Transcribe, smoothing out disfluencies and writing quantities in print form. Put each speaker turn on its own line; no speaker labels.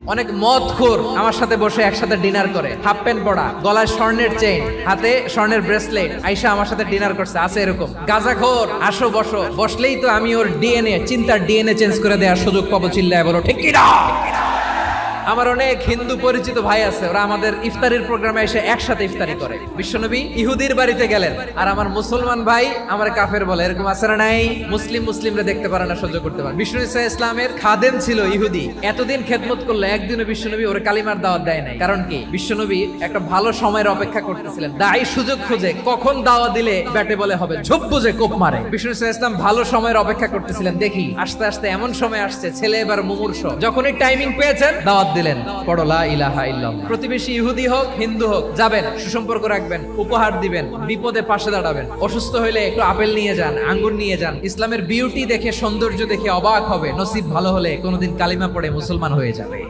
অনেক মদখোর আমার সাথে বসে একসাথে ডিনার করে, হাফ প্যান্ট পরা, গলায় স্বর্ণের চেইন, হাতে স্বর্ণের ব্রেসলেট, আইসা আমার সাথে ডিনার করছে। আছে এরকম গাঁজাখোর, আসো বসো, বসলেই তো আমি ওর ডিএনএ, চিন্তার ডিএনএ চেঞ্জ করে দেওয়ার সুযোগ পাবো। চিল্লায় বলো ঠিক কি না? আমার অনেক হিন্দু পরিচিত ভাই আছে, ওরা আমাদের ইফতারির প্রোগ্রামে এসে একসাথে ইফতারি করে। বিশ্বনবী ইহুদির বাড়িতে গেলেন, আর আমার মুসলমান ভাই আমার কাফের বলে। এরকম আছে না নাই? মুসলিমরা দেখতে পারে না, সহ্য করতে পারে। বিষ্ণু ইসা ইসলামের খাদেম ছিল ইহুদি, এতদিন খেদমত করলো, একদিনও বিশ্বনবী ওর কালিমার দাওয়াত দেয় নাই। কারণ কি? বিশ্বনবী একটা ভালো সময়ের অপেক্ষা করতেছিলেন। দায়ী সুযোগ খুঁজে কখন দাওয়াত দিলে ব্যাটে বলে হবে, ঝোপ বুঝে কোপ মারে। বিষ্ণু ইসা ইসলাম ভালো সময়ের অপেক্ষা করতেছিলেন। দেখি আস্তে আস্তে এমন সময় আসছে, ছেলে এবার মুমূর্ষ। যখনই টাইমিং পেয়েছেন দাওয়াত দিলেন, পড়ো লা ইলাহা ইল্লাল্লাহ। প্রতিবেশী ইহুদি হোক হিন্দু হোক, যাবেন, সুসম্পর্ক রাখবেন, উপহার দিবেন, বিপদে পাশে দাঁড়াবেন। অসুস্থ হইলে একটু আপেল নিয়ে যান, আঙ্গুর নিয়ে যান। ইসলামের বিউটি দেখে, সৌন্দর্য দেখে অবাক হবে। নসিব ভালো হলে কোনোদিন কালিমা পড়ে মুসলমান হয়ে যাবে।